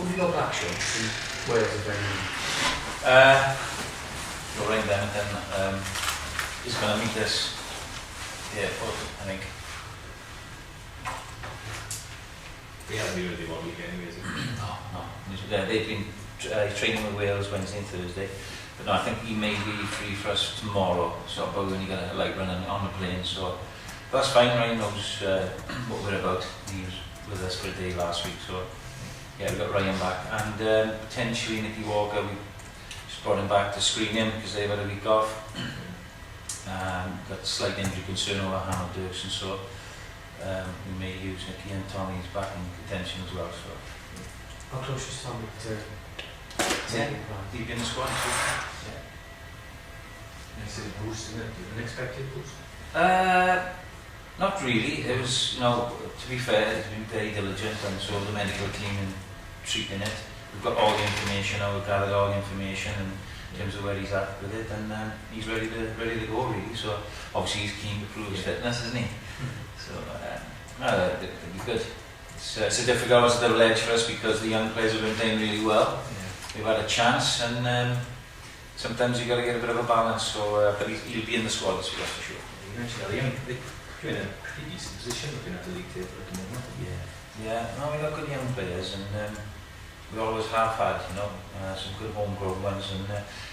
Who have you got back, Sean, from Wales and Benetton? Ryan Benetton is going to meet us here, I think. We haven't been with him all week anyway, is it? No. They've been training with Wales Wednesday and Thursday. But no, I think he may be free for us tomorrow. So we're only going to like running on the plane. So that's fine. Ryan knows what we're about. He was with us for a day last week. So yeah, we've got Ryan back. And potentially Nicky Walker, we just brought him back to screen him because they've had a week off. Got slight injury concern over Hannah Dirksen. So we may use Nicky, and Tommy's back in contention as well. So How close is Tommy to taking part? He'd be in the squad. Yeah. Is it a boost, isn't it? An unexpected boost? Not really. It was, to be fair, he's been very diligent, and so the medical team in treating it. We've got all the information now. We've gathered all the information in terms of where he's at with it, and he's ready to go really. So obviously he's keen to prove his fitness, isn't he? So it'll be good. It's a difficult edge for us because the young players have been playing really well. Yeah. We've had a chance, and sometimes you've got to get a bit of a balance. So, but he'll be in the squad this week, that's for sure. You mentioned earlier, they're in a pretty decent position looking at the league table at the moment. Yeah. No, we've got good young players, and we always have had, some good homegrown ones, and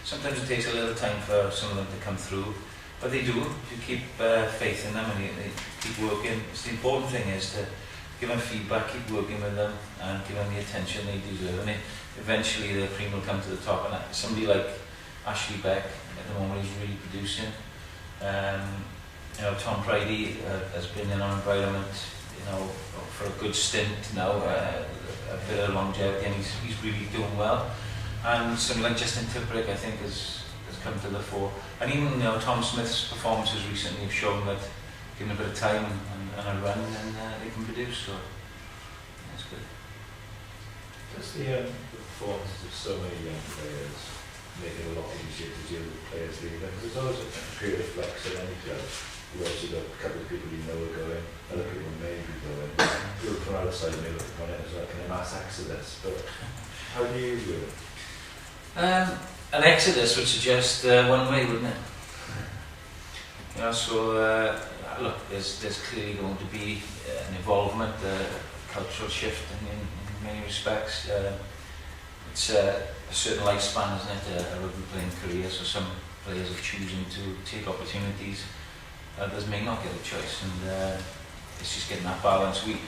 sometimes it takes a little time for some of them to come through, but they do. If you keep faith in them and they keep working, the important thing is to give them feedback, keep working with them, and give them the attention they deserve. And eventually their cream will come to the top. And somebody like Ashley Beck at the moment is really producing. Tom Pridey has been in our environment, for a good stint now, a bit of longevity, and he's really doing well. And somebody like Justin Tipperick, I think, has come to the fore. And even Tom Smith's performances recently have shown that given a bit of time and a run, and they can produce. So that's good. Does the performances of so many young players make it a lot easier to deal with players leaving? Because there's always a period of flux at any club. You've also got a couple of people you know are going, other people may be going. People from outside may look upon it as like a mass exodus, but how do you do it? An exodus would suggest one way, wouldn't it? Look, there's clearly going to be an involvement, a cultural shift in many respects. It's a certain lifespan, isn't it, a rugby playing career, so some players are choosing to take opportunities, others may not get a choice, and it's just getting that balance. We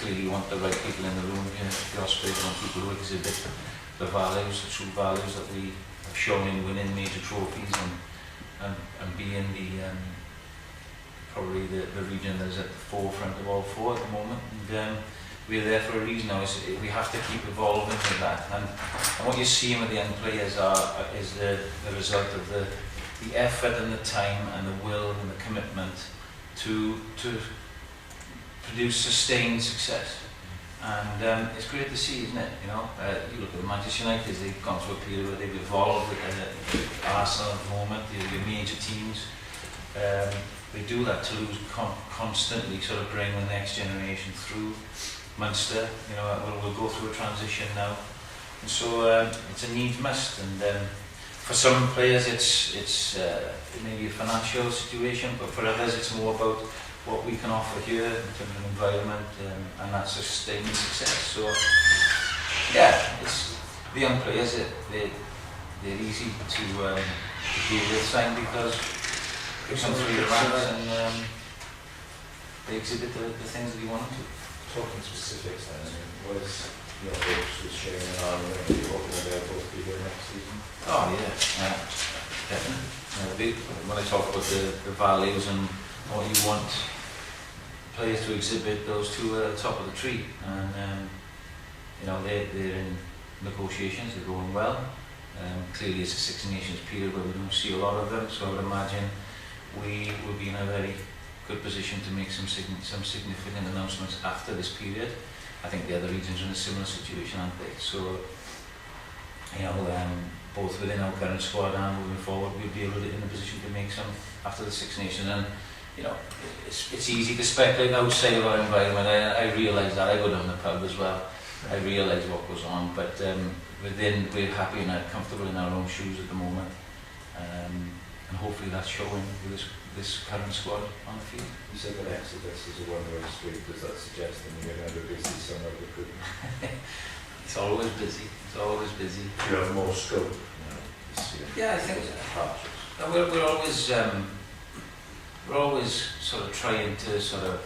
clearly want the right people in the room. The Ospreys want people who exhibit the values, the true values that we have shown in winning major trophies, and being probably the region that is at the forefront of all four at the moment. And we're there for a reason now. We have to keep evolving with that. And what you're seeing with the young players is the result of the effort and the time and the will and the commitment to produce sustained success. And it's great to see, isn't it? You look at Manchester United, they've gone through a period where they've evolved. Arsenal at the moment, your major teams. They do that to lose constantly, sort of bring the next generation through. Munster, we'll go through a transition now, and so it's a needs must. And for some players, it's maybe a financial situation, but for others, it's more about what we can offer here in terms of environment, and that's sustaining success. So, it's the young players. They're easy to deal with, because they come through the ranks and they exhibit the things that you want them to. Talking specifics then, what is your hopes with Shane and Arnold? Are you hoping that they'll both be here next season? Oh yeah, definitely. When I talk about the values and what you want players to exhibit, those two are at the top of the tree, and they're in negotiations. They're going well. Clearly, it's a Six Nations period where we don't see a lot of them, so I would imagine we will be in a very good position to make some significant announcements after this period. I think the other regions are in a similar situation, aren't they? So, both within our current squad and moving forward, we'll be able to in a position to make some after the Six Nations. And it's easy to speculate outside of our environment. I realise that. I go down the pub as well. I realise what goes on, but we're happy and comfortable in our own shoes at the moment, and hopefully that's showing with this current squad on the field. You said that Exodus is a one-way street. Does that suggest that you're going to have a busy summer recruitment? It's always busy. It's always busy. You have more scope now this year. Yeah, I think we're always sort of trying to sort of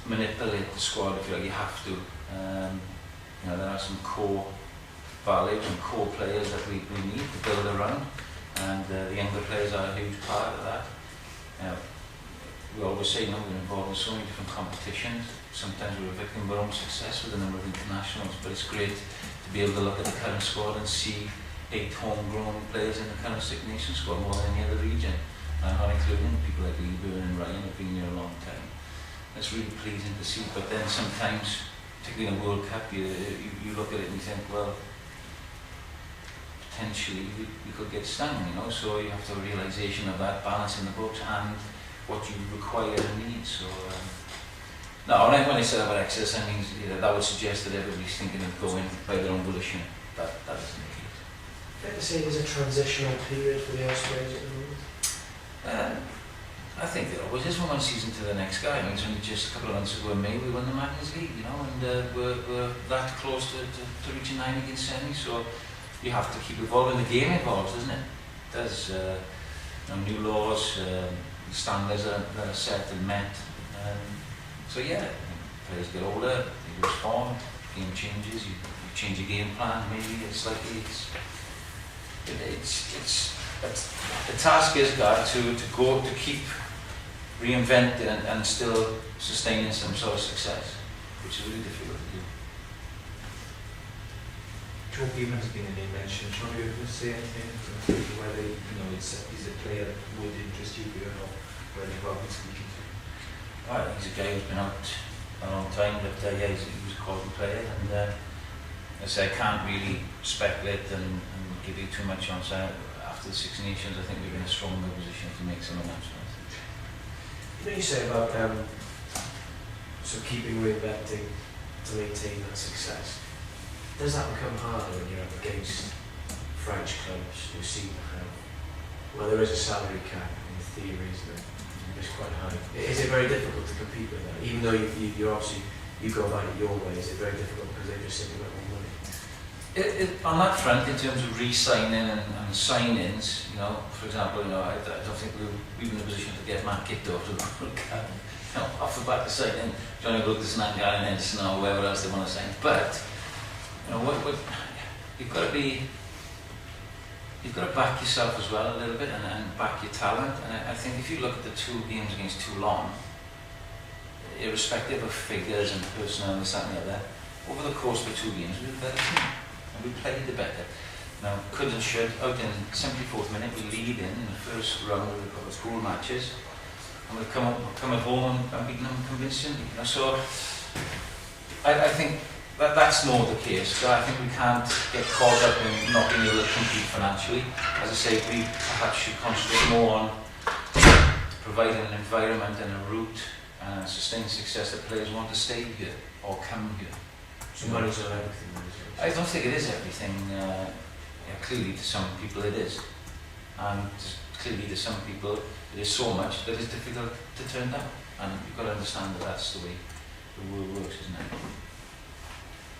manipulate the squad, if you like. You have to. You know, there are some core values and core players that we need to build around, and the younger players are a huge part of that. We always say, you know, we're involved in so many different competitions. Sometimes we're a victim of our own success with a number of internationals, but it's great to be able to look at the current squad and see 8 homegrown players in the current Six Nations squad, more than any other region. I'm not including people like Lee Byrne and Ryan who've been here a long time. It's really pleasing to see, but then sometimes, particularly in a World Cup, you look at it and you think, well, potentially we could get stung, you know, so you have to have a realisation of that, balance in the books and what you require and need. So, no, when I said about Exodus, I mean, you know, that would suggest that everybody's thinking of going by their own volition. That isn't the case. Fair to say there's a transitional period for the Ospreys at the moment? I think there always is from one season to the next guy. I mean, it's only just a couple of months ago in May we won the Magners League, you know, and we're that close to reaching 9 against semi, so you have to keep evolving. The game evolves, doesn't it? There's you know, new laws, standards that are set and met. So yeah, players get older, they lose form, game changes, you change your game plan, maybe it's slightly, the task is to keep reinventing and still sustaining some sort of success, which is really difficult to do. Joe Beeman has been a name mentioned. Do you want to say anything whether he's a player that would interest you or not, whether you've been speaking to? Well, he's a guy who's been out a long time, but yeah, he was a quality player, and I say I can't really speculate and give you too much on. So after the Six Nations, I think we're in a stronger position to make some announcements. You know, you say about so keeping reinventing to maintain that success. Does that become harder when you're up against French clubs who seem to have, well, there is a salary cap in theory, isn't it? It's quite high. Is it very difficult to compete with that? Even though you're obviously, you go about it your way, is it very difficult because they're just simply got more money? On that front, in terms of re-signing and sign-ins, you know, for example, you know, I don't think we were in a position to get Matt kicked off the World Cup. You know, off the back of signing Johnny Lucas and Gary Nelson or whoever else they want to sign. But you know, you've got to back yourself as well a little bit and back your talent. And I think if you look at the 2 games against Toulon, irrespective of figures and personnel and this, that and the other, over the course of the 2 games, we were the better team. And we played the better. Now, could and should, out in 74th minute, we lead in the first round of the school matches. And we've come at home and beaten them convincingly. You know, so I think that's more the case. So I think we can't get caught up in not being able to compete financially. As I say, we perhaps should concentrate more on providing an environment and a route and sustained success that players want to stay here or come here. So money's not everything. I don't think it is everything. Clearly to some people it is. And clearly to some people it is so much that it's difficult to turn down. And you've got to understand that that's the way the world works, isn't it?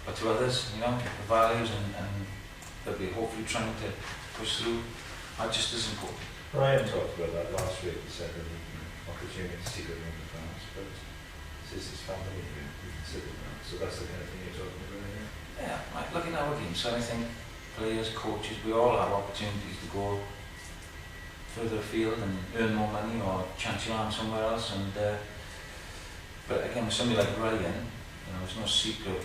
But to others, you know, the values and that we're hopefully trying to push through are just as important. Ryan talked about that last week. He said that he can opportunity to see going to France, but this is his family who considered that. So that's the kind of thing you're talking about here. Yeah, like look at our game. So I think players, coaches, we all have opportunities to go further afield and earn more money or chance your arm somewhere else. And but again, with somebody like Ryan, you know, there's no secret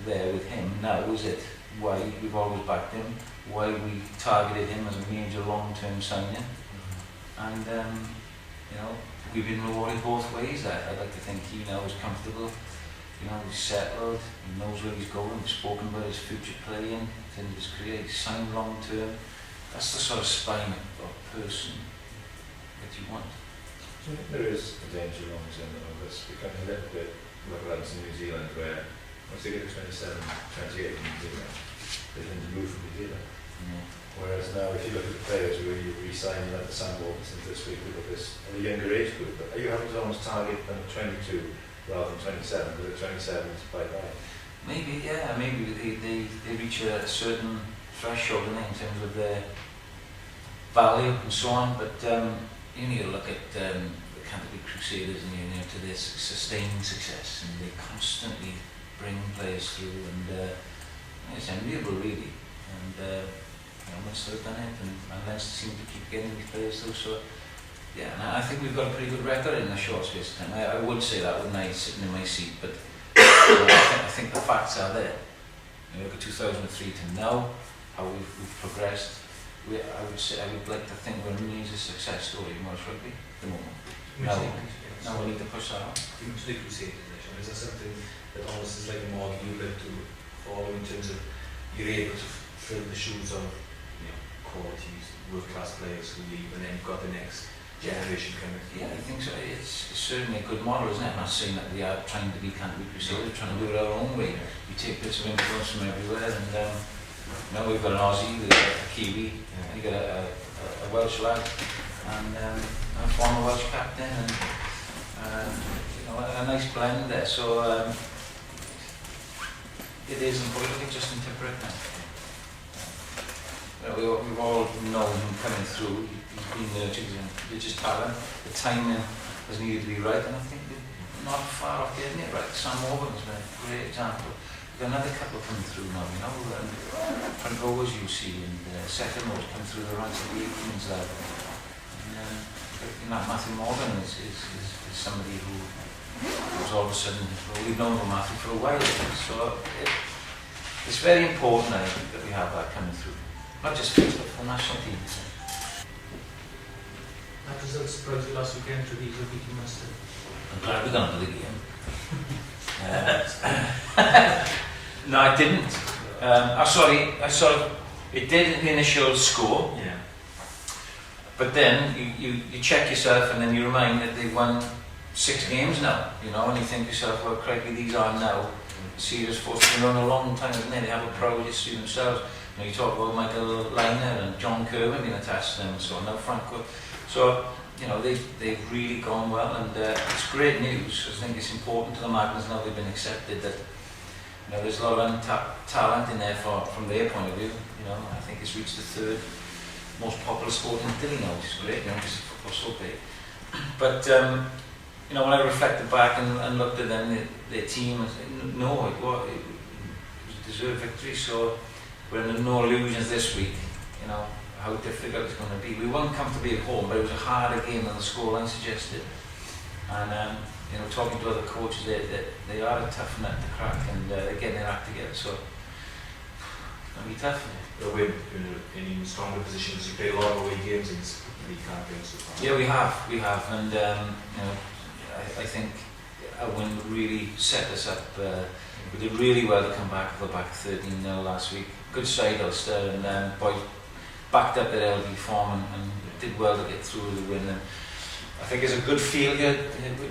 there with him now, is it? Why we've always backed him, why we targeted him as a major long-term signing, and you know, we've been rewarded both ways. I'd like to think he now is comfortable, you know, he's settled, he knows where he's going, we've spoken about his future playing, in his career, he's signed long-term. That's the sort of spine of person that you want. So I think there is a danger long-term of this becoming a little bit like that in New Zealand, where Once they get to 27, 28, they tend to move from the dealer. Yeah. Whereas now, if you look at the players who you re-signing like the Sam Robinsons this week, look at this, a younger age group, but are you having to almost target them at 22 rather than 27, because at 27 it's quite right. Maybe, yeah, maybe they reach a certain threshold in terms of their value and so on, but you need to look at the Canterbury Crusaders and to their sustained success, and they constantly bring players through, and it's enviable really, and Munster have done it, and Leinster seem to keep getting these players through, so yeah, and I think we've got a pretty good record in a short space of time. I would say that, wouldn't I, sitting in my seat, but I think the facts are there. You look at 2003 to now, how we've progressed. I would like to think we're a major success story in Welsh rugby at the moment. Now we need to push that on. You mentioned the Crusaders, is that something that almost is like a model you'd like to follow in terms of you're able to fill the shoes of qualities, world-class players who leave, and then you've got the next generation coming? Yeah, I think so. It's certainly a good model, isn't it? I'm not saying that we are trying to be Canterbury Crusaders, we're trying to do it our own way. We take bits of influence from everywhere, and now we've got an Aussie, we've got a Kiwi, you've got a Welsh lad, and a former Welsh captain, and a nice blend there. So it is important, just in Tipperary now. We've all known him coming through. He's been nurtured and just talent. The timing has needed to be right, and I think we're not far off getting it right. Sam Morgan's been a great example. We've got another couple coming through now, and front rowers you see, and second rowers come through the ranks of the 18s level. And Matthew Morgan is somebody who was all of a sudden, we've known from Matthew for a while, so it's very important, I think, that we have that coming through. Not just for the national team. That result surprised you last weekend, Treviso beating Munster. I'm glad we got into the game. No, I didn't. It did in the initial score. Yeah. But then you check yourself, and then you remind that they've won 6 games now, and you think to yourself, well, crikey, these are now serious forces. They've been on a long time, haven't they? They have a proud history themselves. You talk about Michael Liner and John Kerwin being attached to them and so on, now Franco. So, they've really gone well, and it's great news. I think it's important to the Magners now they've been accepted that there's a lot of untapped talent in there from their point of view. I think it's reached the 3rd most popular sport in Italy now, which is great, because football's so big. But, when I reflected back and looked at them, their team, no, it was a deserved victory, so we're under no illusions this week, how difficult it's going to be. We weren't comfortably at home, but it was a harder game than the scoreline suggested. And, talking to other coaches, they are a tough nut to crack, and they're getting their act together, so it's going to be tough. But we're in an even stronger position because you played a lot of away games in this league campaign so far. Yeah, we have, and I think a win would really set us up. We did really well to come back, go back 13-0 last week. Good side Ulster, and boys backed up their LD form and did well to get through the win. And I think there's a good feel here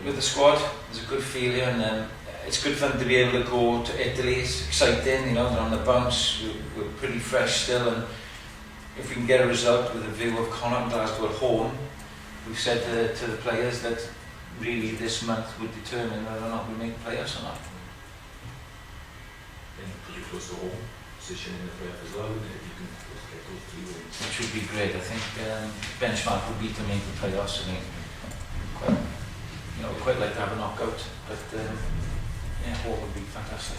with the squad. There's a good feel here, and it's good for them to be able to go to Italy. It's exciting, they're on the bounce. We're pretty fresh still, and if we can get a result with a view of Connacht and Glasgow at home, we've said to the players that really this month would determine whether or not we make playoffs or not. Pretty close to home position in the playoff as well, if you can get those 3 wins. Which would be great. I think benchmark would be to make the playoffs. I think quite like to have a knockout, but what would be fantastic.